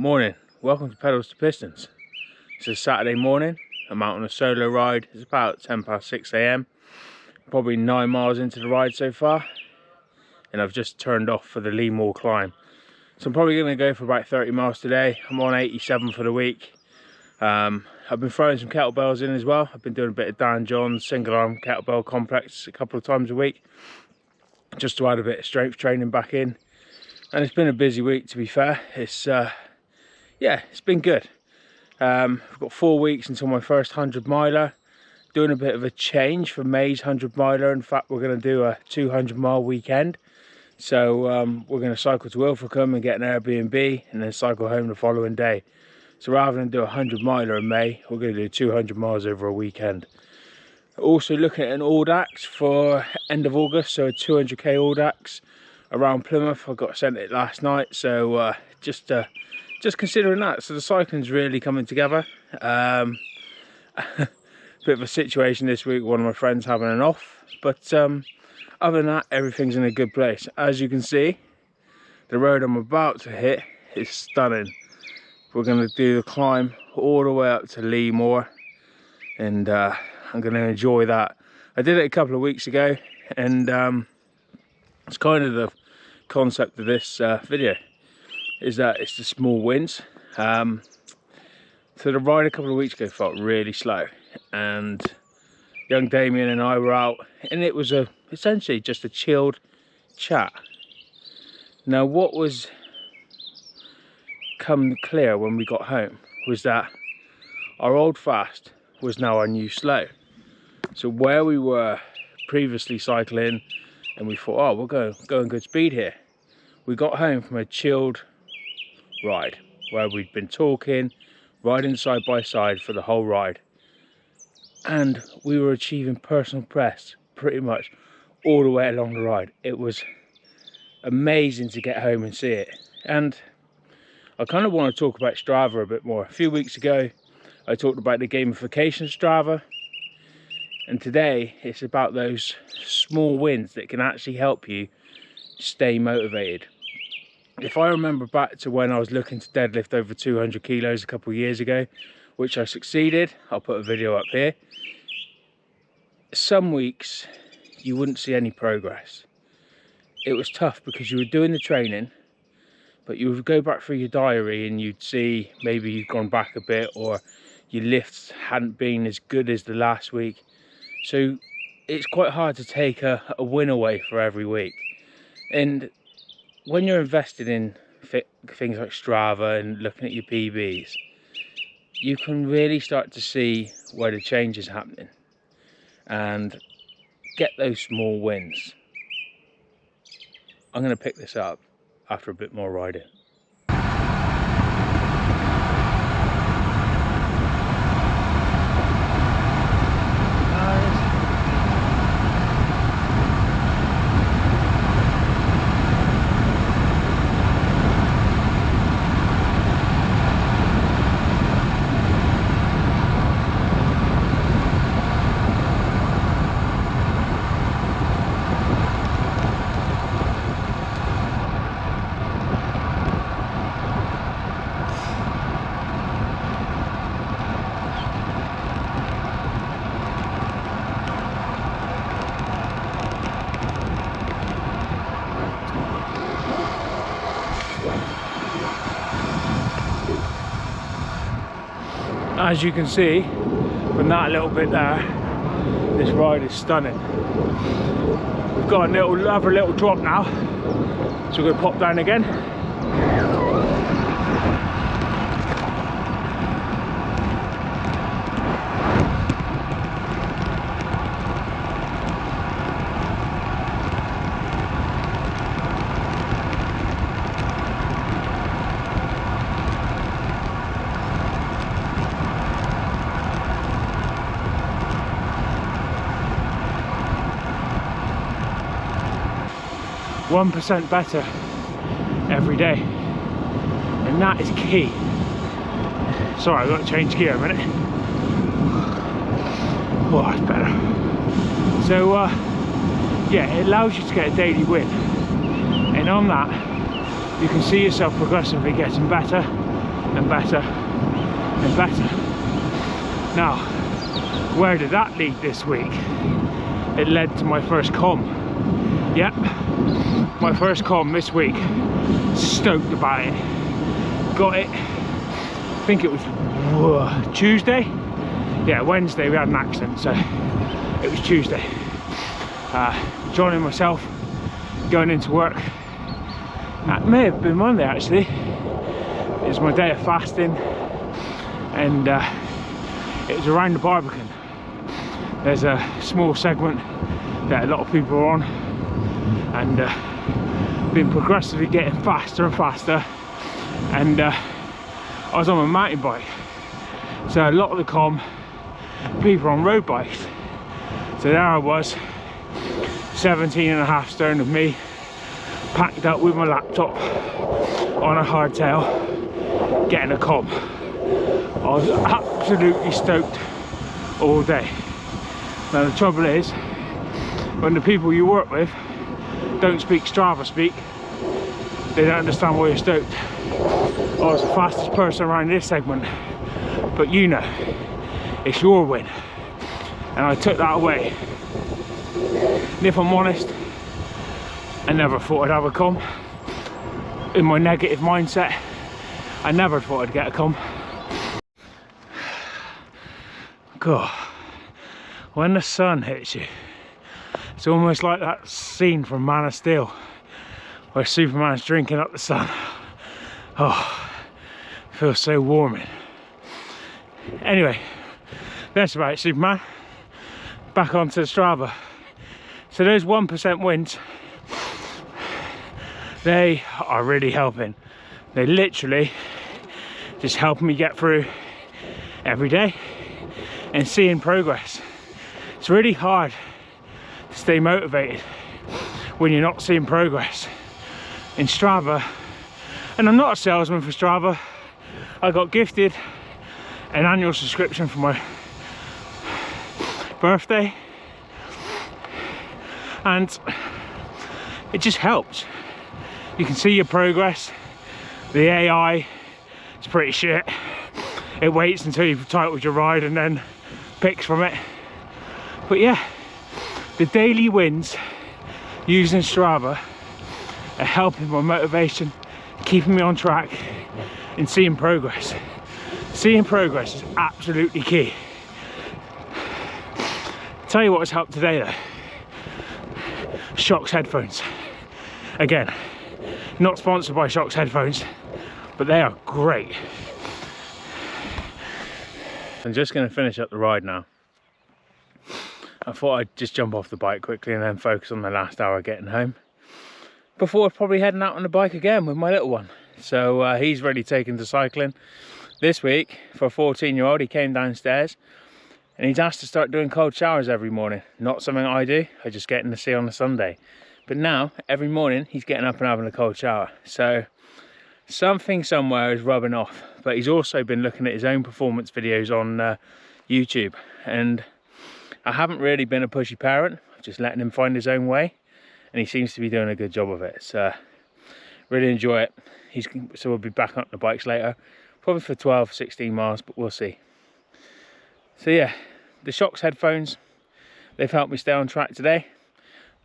Morning, welcome to Pedals to Pistons. It's a Saturday morning. I'm out on a solo ride. It's about 10 past 6 AM. Probably 9 miles into the ride so far, and I've just turned off for the Lee Moor climb. So I'm probably going to go for about 30 miles today. I'm on 87 for the week. I've been throwing some kettlebells in as well. I've been doing a bit of Dan John's single arm kettlebell complex a couple of times a week, just to add a bit of strength training back in. And it's been a busy week, to be fair. Yeah, it's been good. I've got 4 weeks until my first 100 miler. Doing a bit of a change for May's 100 miler. In fact, we're going to do a 200 mile weekend. So we're going to cycle to Ilfracombe and get an Airbnb and then cycle home the following day. So rather than do a 100 miler in May, we're going to do 200 miles over a weekend. Also looking at an Audax for end of August, so a 200k Audax around Plymouth. I got sent it last night, so just considering that. So the cycling's really coming together. Bit of a situation this week, one of my friends having an off, but other than that, everything's in a good place. As you can see, the road I'm about to hit is stunning. We're going to do the climb all the way up to Lee Moor, and I'm going to enjoy that. I did it a couple of weeks ago, and it's kind of the concept of this video, is that it's the small wins. So the ride a couple of weeks ago felt really slow, and young Damien and I were out, and it was essentially just a chilled chat. Now what was come clear when we got home was that our old fast was now our new slow. So where we were previously cycling and we thought, oh, we're going good speed here, we got home from a chilled ride where we'd been talking, riding side by side for the whole ride, and we were achieving personal best pretty much all the way along the ride. It was amazing to get home and see it. And I kind of want to talk about Strava a bit more. A few weeks ago I talked about the gamification Strava, and today it's about those small wins that can actually help you stay motivated. If I remember back to when I was looking to deadlift over 200 kilos a couple of years ago, which I succeeded, I'll put a video up here. Some weeks you wouldn't see any progress. It was tough because you were doing the training, but you would go back through your diary and you'd see maybe you've gone back a bit, or your lifts hadn't been as good as the last week. So it's quite hard to take a win away for every week. And when you're invested in things like Strava and looking at your PBs, you can really start to see where the change is happening and get those small wins. I'm going to pick this up after a bit more riding. As you can see from that little bit there, this ride is stunning. We've got another little drop now, so we're going to pop down again. 1% better every day, and that is key. Sorry, I've got to change gear a minute. Oh, that's better. So yeah, it allows you to get a daily win, and on that you can see yourself progressively getting better and better and better. Now, where did that lead this week? It led to my first KOM. Yep, my first KOM this week. Stoked about it. Got it, I think it was Tuesday? Yeah, Wednesday we had an accident, so it was Tuesday. Joining myself, going into work. That may have been Monday actually. It was my day of fasting, and it was around the Barbican. There's a small segment that a lot of people are on, and been progressively getting faster and faster. And I was on a mountain bike, so a lot of the KOM people are on road bikes. So there I was, 17.5 stone of me, packed up with my laptop on a hardtail, getting a KOM. I was absolutely stoked all day. Now the trouble is, when the people you work with don't speak Strava speak, they don't understand why you're stoked. I was the fastest person around this segment, but you know, it's your win, and I took that away. And if I'm honest, I never thought I'd have a KOM. In my negative mindset, I never thought I'd get a KOM. God, when the sun hits you, it's almost like that scene from Man of Steel where Superman's drinking up the sun. Oh, it feels so warming. Anyway, that's about it, Superman. Back onto the Strava. So those 1% wins, they are really helping. They literally just helping me get through every day and seeing progress. It's really hard to stay motivated when you're not seeing progress. In Strava, and I'm not a salesman for Strava, I got gifted an annual subscription for my birthday, and it just helps. You can see your progress. The AI is pretty shit. It waits until you've titled your ride and then picks from it. But yeah, the daily wins using Strava are helping my motivation, keeping me on track and seeing progress. Seeing progress is absolutely key. Tell you what has helped today though, Shocks headphones. Again, not sponsored by Shocks headphones, but they are great. I'm just going to finish up the ride now. I thought I'd just jump off the bike quickly and then focus on the last hour getting home, before probably heading out on the bike again with my little one. So he's really taken to cycling. This week, for a 14-year-old, he came downstairs and he's asked to start doing cold showers every morning. Not something I do, I just get in the sea on a Sunday. But now, every morning, he's getting up and having a cold shower. So something somewhere is rubbing off. But he's also been looking at his own performance videos on YouTube. And I haven't really been a pushy parent, just letting him find his own way. And he seems to be doing a good job of it. So really enjoy it. So we'll be back on the bikes later, probably for 12, 16 miles, but we'll see. So yeah, the Shocks headphones, they've helped me stay on track today.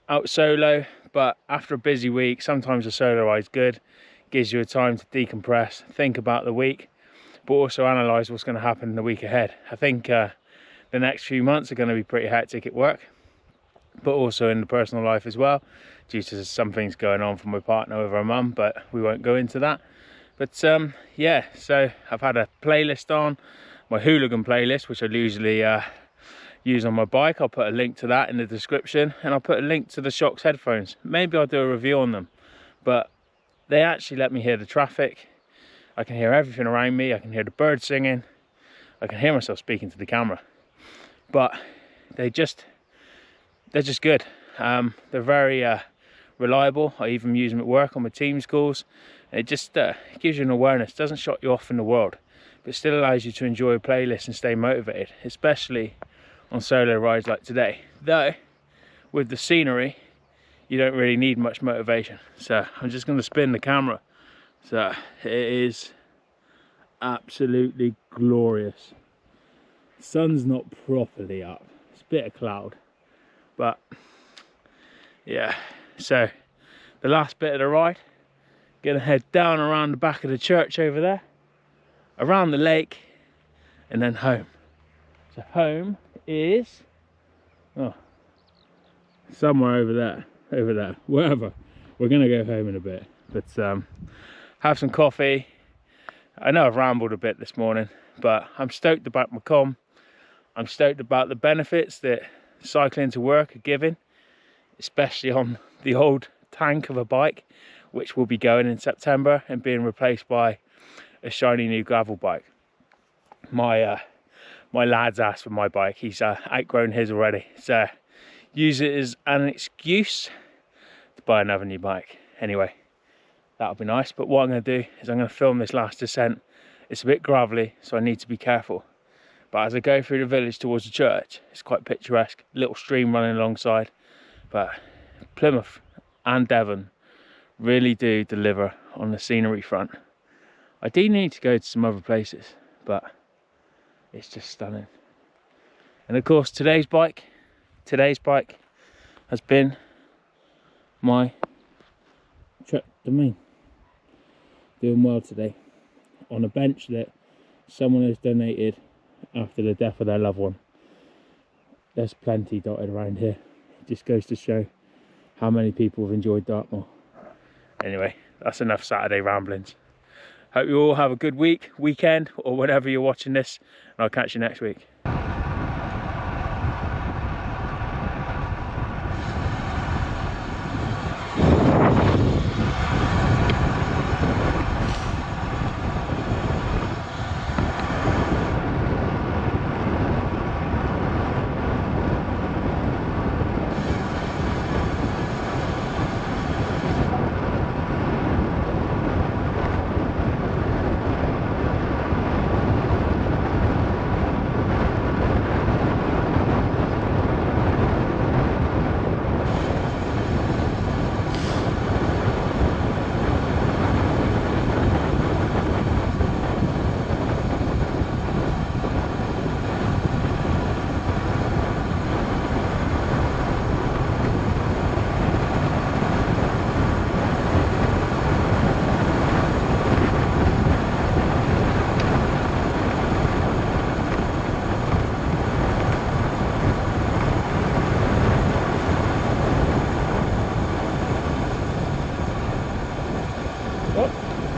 Out solo, but after a busy week, sometimes a solo ride's good. Gives you a time to decompress, think about the week, but also analyse what's going to happen in the week ahead. I think the next few months are going to be pretty hectic at work, but also in the personal life as well, due to some things going on for my partner with her mum, but we won't go into that. But yeah, so I've had a playlist on, my hooligan playlist, which I usually use on my bike. I'll put a link to that in the description, and I'll put a link to the Shocks headphones. Maybe I'll do a review on them, but they actually let me hear the traffic. I can hear everything around me. I can hear the birds singing. I can hear myself speaking to the camera, but they're just good. They're very reliable. I even use them at work on my Teams calls. It just gives you an awareness. It doesn't shut you off in the world, but still allows you to enjoy a playlist and stay motivated, especially on solo rides like today. Though with the scenery, you don't really need much motivation. So I'm just going to spin the camera. So it is absolutely glorious. Sun's not properly up, it's a bit of cloud, but yeah. So the last bit of the ride, gonna head down around the back of the church over there, around the lake, and then home. So home is somewhere over there, wherever. We're gonna go home in a bit, but have some coffee. I know I've rambled a bit this morning, but I'm stoked about my KOM. I'm stoked about the benefits that cycling to work are giving, especially on the old tank of a bike, which will be going in September and being replaced by a shiny new gravel bike. My lad's asked for my bike. He's outgrown his already, so use it as an excuse to buy another new bike. Anyway, that'll be nice. But what I'm going to do is I'm going to film this last descent. It's a bit gravelly, so I need to be careful. But as I go through the village towards the church, it's quite picturesque. Little stream running alongside. But Plymouth and Devon really do deliver on the scenery front. I do need to go to some other places, but it's just stunning. And of course, today's bike has been my truck domain. Doing well today on a bench that someone has donated after the death of their loved one. There's plenty dotted around here. It just goes to show how many people have enjoyed Dartmoor. Anyway, that's enough Saturday ramblings. Hope you all have a good weekend, or whenever you're watching this, and I'll catch you next week.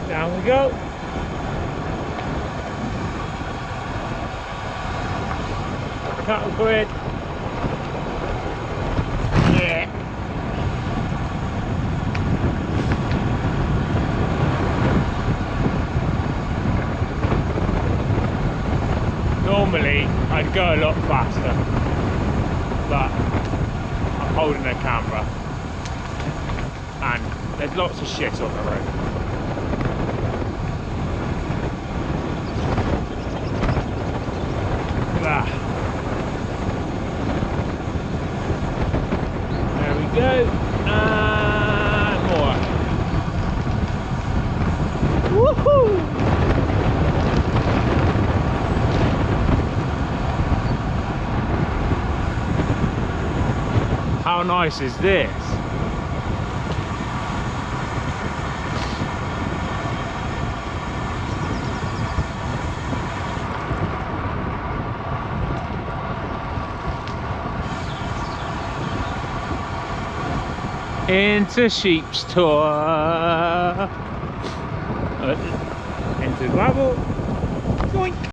Down we go. Cattle grid. Yeah. Normally I'd go a lot faster, but I'm holding a camera and there's lots of shit on the road. There we go, and more. Woohoo! How nice is this? Into Sheepstor, into gravel. Boink.